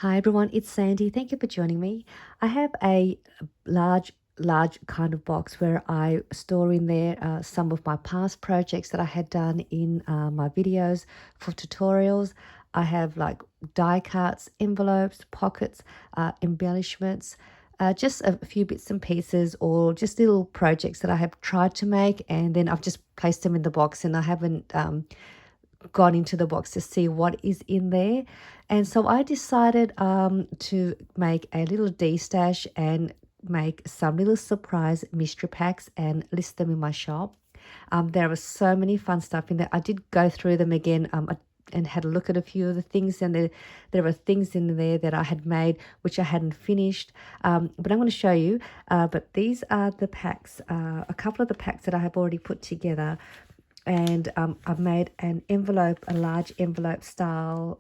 Hi everyone, it's Sandy. Thank you for joining me. I have a large kind of box where I store in there some of my past projects that I had done in my videos for tutorials. I have like die cuts, envelopes, pockets, embellishments, just a few bits and pieces or just little projects that I have tried to make, and then I've just placed them in the box, and I haven't gone into the box to see what is in there. And so I decided to make a little destash and make some little surprise mystery packs and list them in my shop. There was so many fun stuff in there. I did go through them again and had a look at a few of the things, and there were things in there that I had made which I hadn't finished, but I'm going to show you. But these are the packs, a couple of the packs that I have already put together. And I've made an envelope, a large envelope style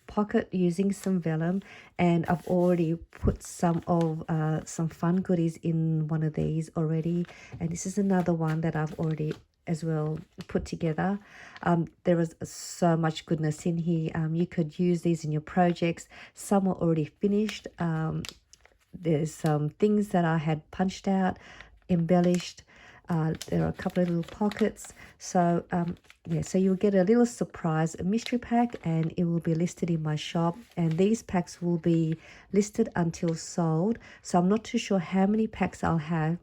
pocket using some vellum, and I've already put some fun goodies in one of these already, and this is another one that I've already as well put together. There was so much goodness in here. You could use these in your projects. Some are already finished. There's some things that I had punched out, embellished. There are a couple of little pockets. So yeah, so you'll get a little surprise, a mystery pack, and it will be listed in my shop. And these packs will be listed until sold. So I'm not too sure how many packs I'll have,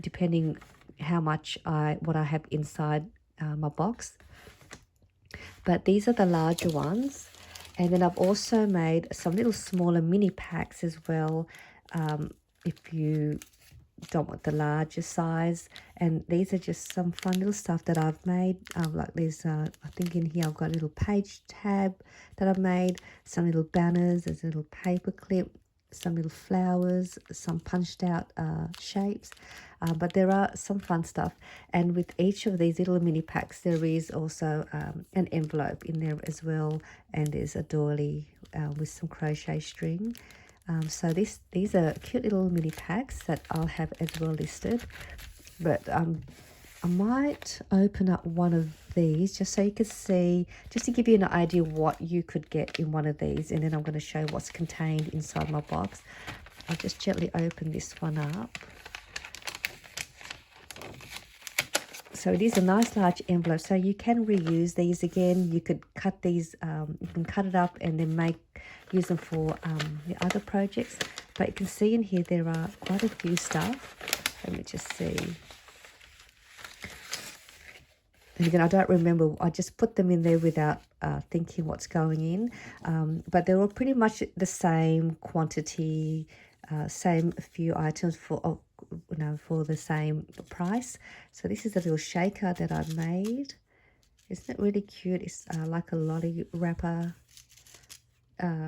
depending how much what I have inside my box. But these are the larger ones. And then I've also made some little smaller mini packs as well, if you don't want the larger size. And these are just some fun little stuff that I've made. Like there's I think in here I've got a little page tab that I've made, some little banners, there's a little paper clip, some little flowers, some punched out shapes. But there are some fun stuff, and with each of these little mini packs there is also an envelope in there as well, and there's a doily with some crochet string. So these are cute little mini packs that I'll have as well listed. But I might open up one of these just so you can see, just to give you an idea what you could get in one of these, and then I'm going to show what's contained inside my box. I'll just gently open this one up. So it is a nice large envelope, so you can reuse these again. You could cut these, you can cut it up and then use them for your other projects. But you can see in here there are quite a few stuff. Let me just see. And again, I don't remember, I just put them in there without thinking what's going in. But they're all pretty much the same quantity, same few items for for the same price. So this is a little shaker that I've made. Isn't it really cute? It's like a lolly wrapper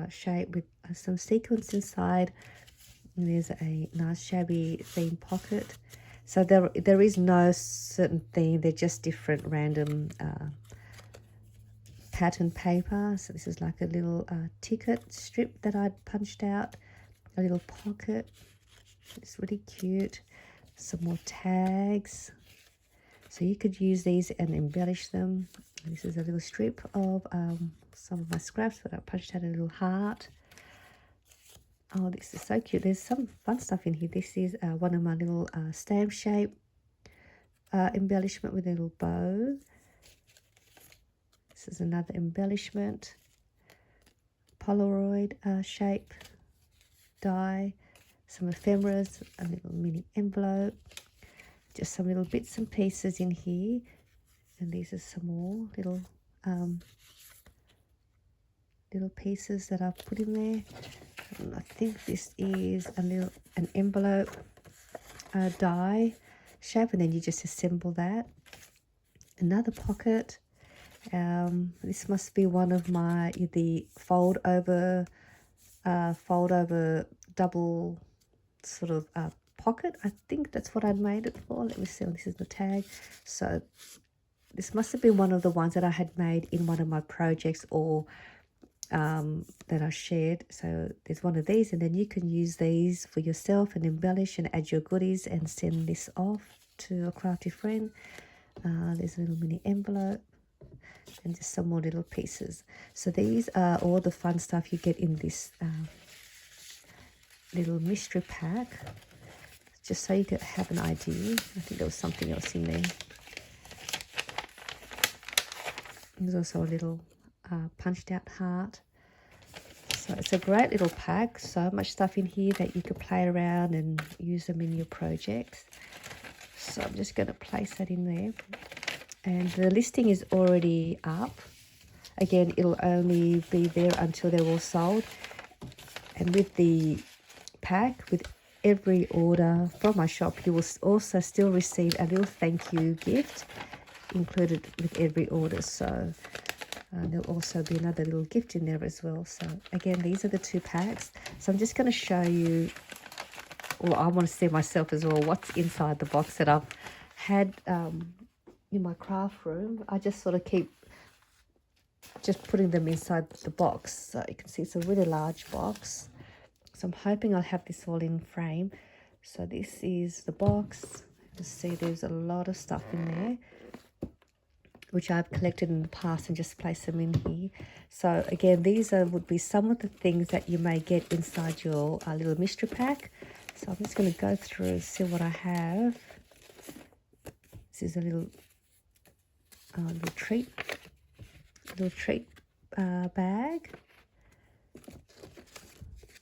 shape with some sequins inside. And there's a nice shabby theme pocket. So there is no certain theme, they're just different random pattern paper. So this is like a little ticket strip that I'd punched out, a little pocket. It's really cute. Some more tags. So you could use these and embellish them. This is a little strip of some of my scraps, but I punched out a little heart. Oh, this is so cute. There's some fun stuff in here. This is one of my little stamp shape embellishment with a little bow. This is another embellishment. Polaroid shape die. Some ephemeras, a little mini envelope. Just some little bits and pieces in here. And these are some more little little pieces that I've put in there. And I think this is an envelope die shape, and then you just assemble that. Another pocket. This must be one of the fold over double sort of pocket. I think that's what I'd made it for. Let me see. This is the tag. So this must have been one of the ones that I had made in one of my projects, or that I shared. So there's one of these, and then you can use these for yourself and embellish and add your goodies and send this off to a crafty friend. There's a little mini envelope. and just some more little pieces. So these are all the fun stuff you get in this little mystery pack, just so you could have an idea. I think there was something else in there. There's also a little punched out heart. So it's a great little pack, so much stuff in here that you could play around and use them in your projects. So I'm just going to place that in there. And the listing is already up. Again, it'll only be there until they're all sold. And with the pack, with every order from my shop, you will also still receive a little thank you gift included with every order. So there'll also be another little gift in there as well. So again, these are the two packs. So I'm just going to show you, well, I want to see myself as well, what's inside the box that I've had in my craft room. I just sort of keep just putting them inside the box. So you can see it's a really large box. So I'm hoping I'll have this all in frame. So this is the box. You can see there's a lot of stuff in there, which I've collected in the past and just place them in here. So again, these would be some of the things that you may get inside your little mystery pack. So I'm just going to go through and see what I have. This is a little treat bag.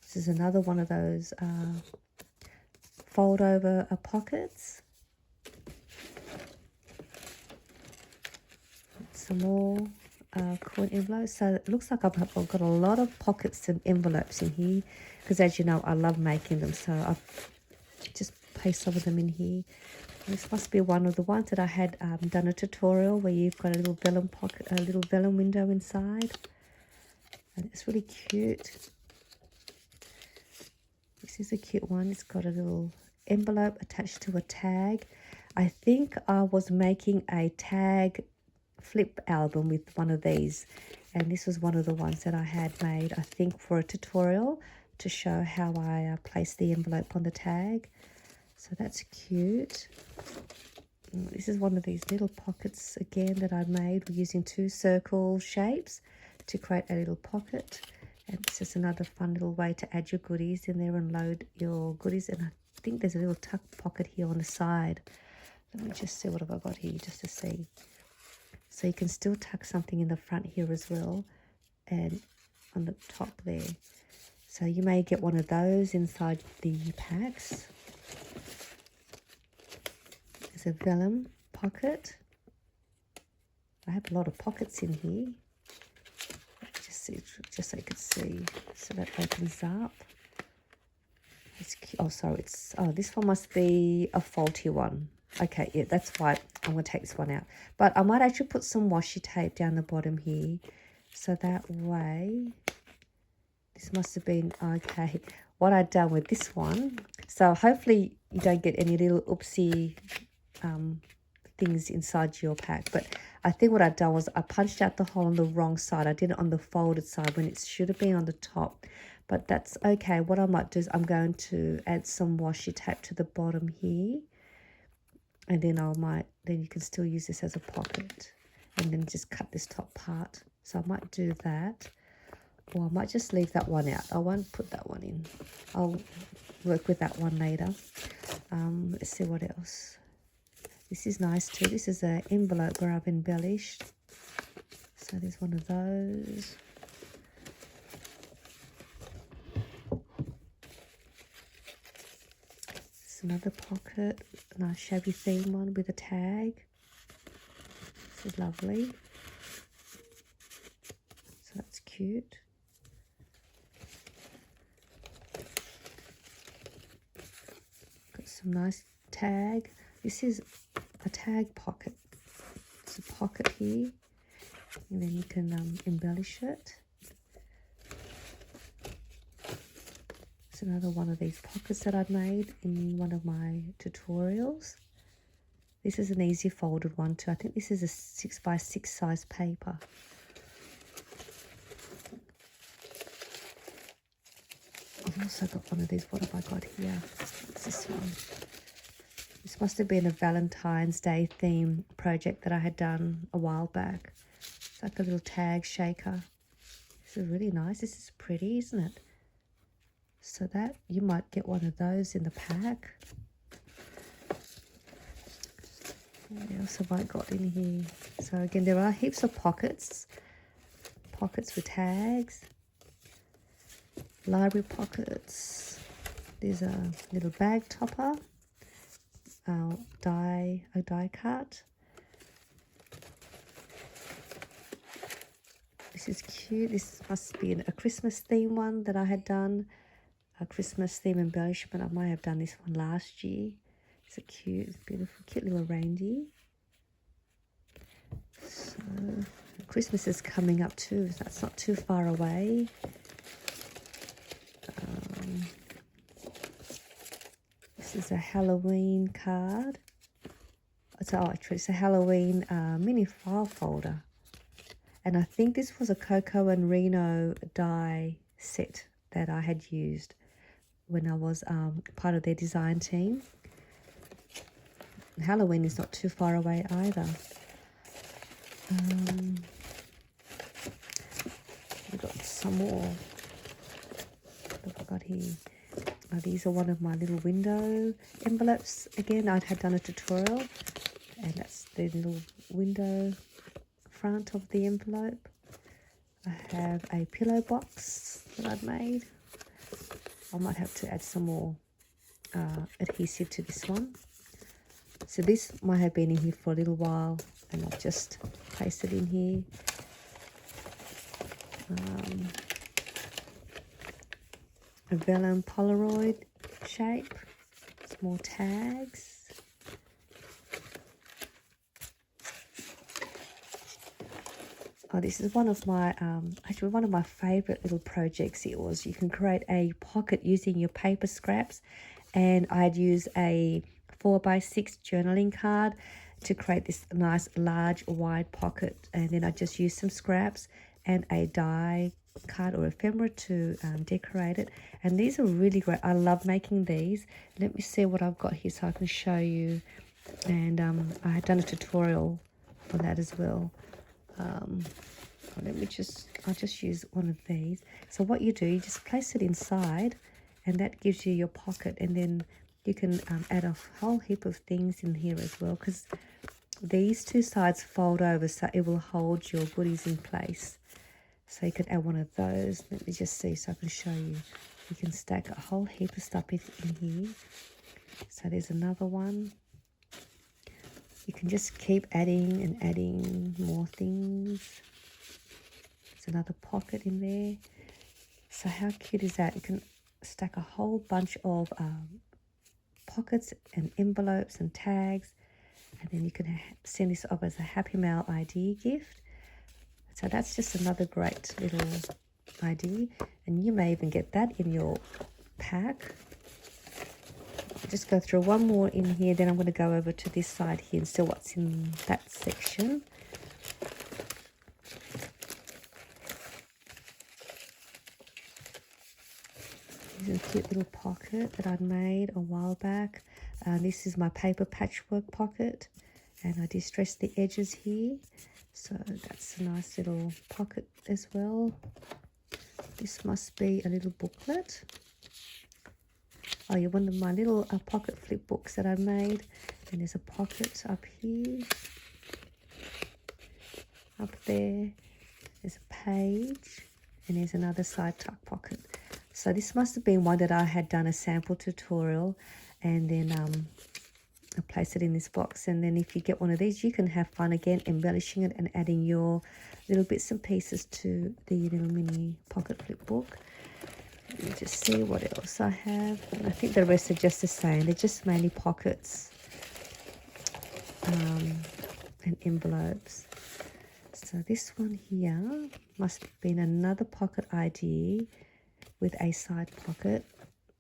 This is another one of those fold over pockets. Some more coin envelopes. So it looks like I've got a lot of pockets and envelopes in here, because as you know, I love making them. So I've just placed some of them in here. This must be one of the ones that I had done a tutorial where you've got a little vellum pocket, a little vellum window inside, and it's really cute. This is a cute one. It's got a little envelope attached to a tag. I think I was making a tag flip album with one of these, and this was one of the ones that I had made, I think, for a tutorial to show how I place the envelope on the tag. So that's cute. This is one of these little pockets again that I made using two circle shapes to create a little pocket. And it's just another fun little way to add your goodies in there and load your goodies. And I think there's a little tuck pocket here on the side. Let me just see what have I got here just to see. So you can still tuck something in the front here as well, and on the top there. So you may get one of those inside the packs. There's a vellum pocket. I have a lot of pockets in here. Just so you can see. So that opens up. It's cute. Oh, sorry. This one must be a faulty one. Okay, yeah, that's why I'm going to take this one out. But I might actually put some washi tape down the bottom here. So that way, this must have been, okay, what I'd done with this one. So hopefully you don't get any little oopsie things inside your pack. But I think what I'd done was I punched out the hole on the wrong side. I did it on the folded side when it should have been on the top. But that's okay. What I might do is I'm going to add some washi tape to the bottom here. And then then you can still use this as a pocket, and then just cut this top part. So I might do that, or I might just leave that one out. I won't put that one in. I'll work with that one later. Let's see what else. This is nice too. This is an envelope where I've embellished. So there's one of those. Another pocket, a nice shabby theme one with a tag. This is lovely. So that's cute. Got some nice tag. This is a tag pocket. It's a pocket here, and then you can embellish it. Another one of these pockets that I've made in one of my tutorials. This is an easy folded one too. I think this is a 6x6 size paper. I've also got one of these. What have I got here? What's this one? This must have been a Valentine's Day theme project that I had done a while back. So like a little tag shaker. This is really nice. This is pretty, isn't it? So that you might get one of those in the pack. What else have I got in here? So again, there are heaps of pockets with tags, library pockets. There's a little bag topper, a die cut. This is cute. This must be a Christmas theme one that I had done. A Christmas theme embellishment. I might have done this one last year. It's a cute, beautiful, cute little reindeer. So Christmas is coming up too. So that's not too far away. This is a Halloween card. Actually, it's a Halloween mini file folder. And I think this was a Coco and Reno die set that I had used when I was part of their design team. Halloween is not too far away either. We've got some more. What have I got here? These are one of my little window envelopes. Again, I had done a tutorial, and that's the little window front of the envelope. I have a pillow box that I've made. I might have to add some more adhesive to this one. So this might have been in here for a little while, and I've just placed it in here. A vellum Polaroid shape. Some more tags. Oh, this is one of my actually one of my favorite little projects. It was, you can create a pocket using your paper scraps, and I'd use a 4x6 journaling card to create this nice large wide pocket, and then I just use some scraps and a die card or ephemera to decorate it. And these are really great. I love making these. Let me see what I've got here so I can show you. And I had done a tutorial for that as well. I'll just use one of these. So what you do, you just place it inside, and that gives you your pocket, and then you can add a whole heap of things in here as well, because these two sides fold over, so it will hold your goodies in place. So you could add one of those. Let me just see so I can show you. You can stack a whole heap of stuff in here. So there's another one. You can just keep adding and adding more things. There's another pocket in there. So how cute is that? You can stack a whole bunch of pockets and envelopes and tags, and then you can send this off as a Happy Mail idea gift. So that's just another great little idea, and you may even get that in your pack. I'll just go through one more in here, then I'm going to go over to this side here and see what's in that section. This is a cute little pocket that I'd made a while back. This is my paper patchwork pocket, and I distressed the edges here. So that's a nice little pocket as well. This must be a little booklet. Oh yeah, one of my little pocket flip books that I made. And there's a pocket up here. Up there. There's a page. And there's another side tuck pocket. So this must have been one that I had done a sample tutorial. And then I place it in this box, and then if you get one of these, you can have fun again embellishing it and adding your little bits and pieces to the little mini pocket flip book. Let me just see what else I have. And I think the rest are just the same. They're just mainly pockets and envelopes. So this one here must have been another pocket idea with a side pocket.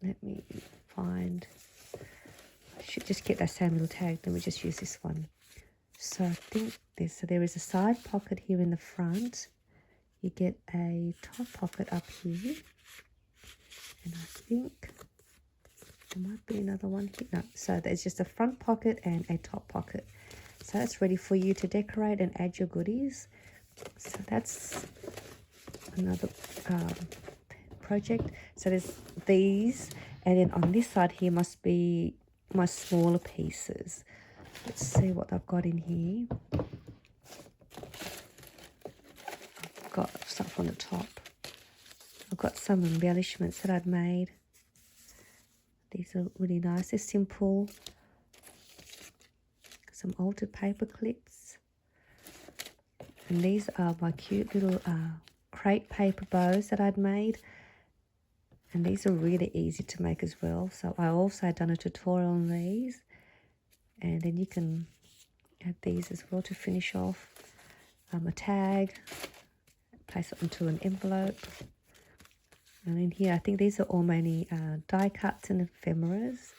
Let me find... should just get that same little tag. Let me just use this one. So I think there is a side pocket here in the front. You get a top pocket up here, and I think there might be another one here. No, so there's just a front pocket and a top pocket. So that's ready for you to decorate and add your goodies. So that's another project. So there's these, and then on this side here must be my smaller pieces. Let's see what I've got in here. I've got stuff on the top. I've got some embellishments that I'd made. These are really nice. They're simple. Some altered paper clips. And these are my cute little crepe paper bows that I'd made. And these are really easy to make as well. So I also had done a tutorial on these. And then you can add these as well to finish off. A tag. Place it into an envelope. And in here, I think these are all mainly die cuts and ephemeras.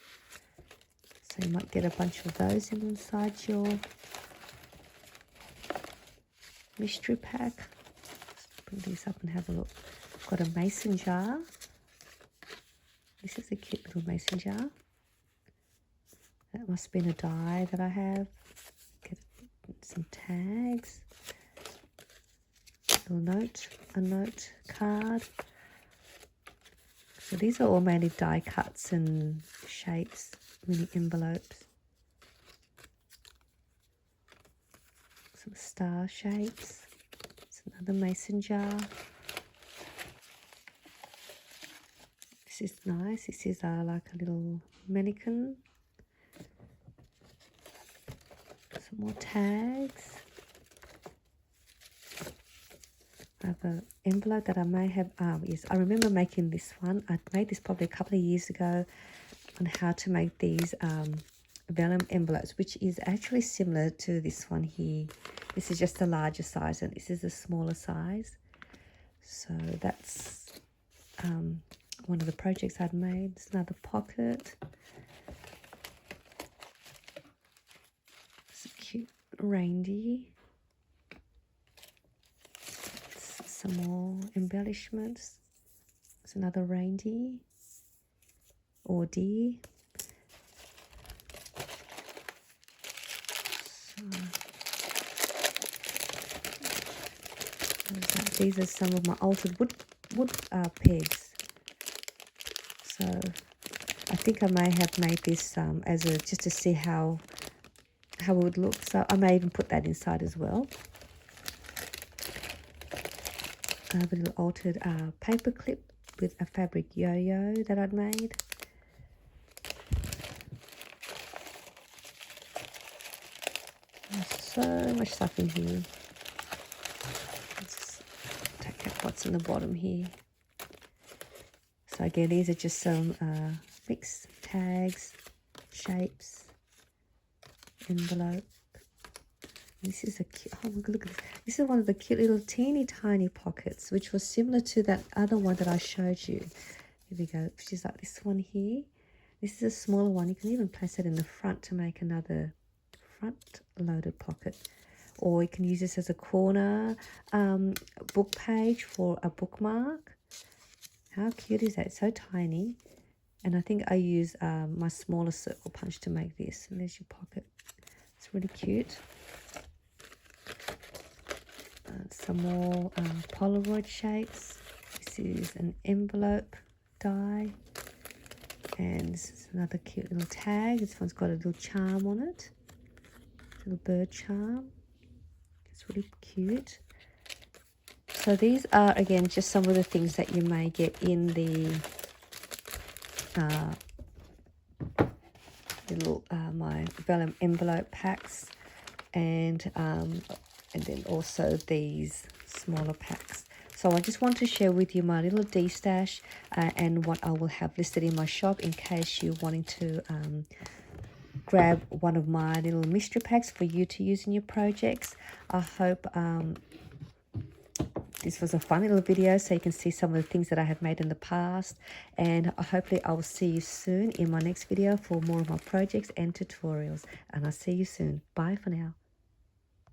So you might get a bunch of those inside your mystery pack. Let's bring these up and have a look. I've got a mason jar. This is a cute little mason jar. That must have been a die that I have. Get some tags. A note card. So these are all mainly die cuts and shapes, mini envelopes. Some star shapes. It's another mason jar. This is nice. This is like a little mannequin. Some more tags. I have an envelope that I may have, yes, I remember making this one. I made this probably a couple of years ago on how to make these vellum envelopes, which is actually similar to this one here. This is just a larger size and this is a smaller size. So that's one of the projects I'd made. It's another pocket. It's a cute reindeer. Some more embellishments. It's another reindeer or deer. So these are some of my altered wood pegs. So I think I may have made this as a just to see how it would look. So I may even put that inside as well. I have a little altered paper clip with a fabric yo-yo that I'd made. There's so much stuff in here. Let's take out what's in the bottom here. So again, these are just some mixed tags, shapes, envelope. This is a cute, oh look at this. This is one of the cute little teeny tiny pockets, which was similar to that other one that I showed you. Here we go, which is like this one here. This is a smaller one. You can even place it in the front to make another front loaded pocket. Or you can use this as a corner book page for a bookmark. How cute is that? It's so tiny. And I think I use my smaller circle punch to make this. And there's your pocket. It's really cute. Some more Polaroid shapes. This is an envelope die. And this is another cute little tag. This one's got a little charm on it. Little bird charm. It's really cute. So these are, again, just some of the things that you may get in the little my vellum envelope packs, and then also these smaller packs. So I just want to share with you my little destash and what I will have listed in my shop in case you're wanting to grab one of my little mystery packs for you to use in your projects. I hope this was a fun little video so you can see some of the things that I have made in the past, and hopefully I will see you soon in my next video for more of my projects and tutorials, and I'll see you soon. Bye for now.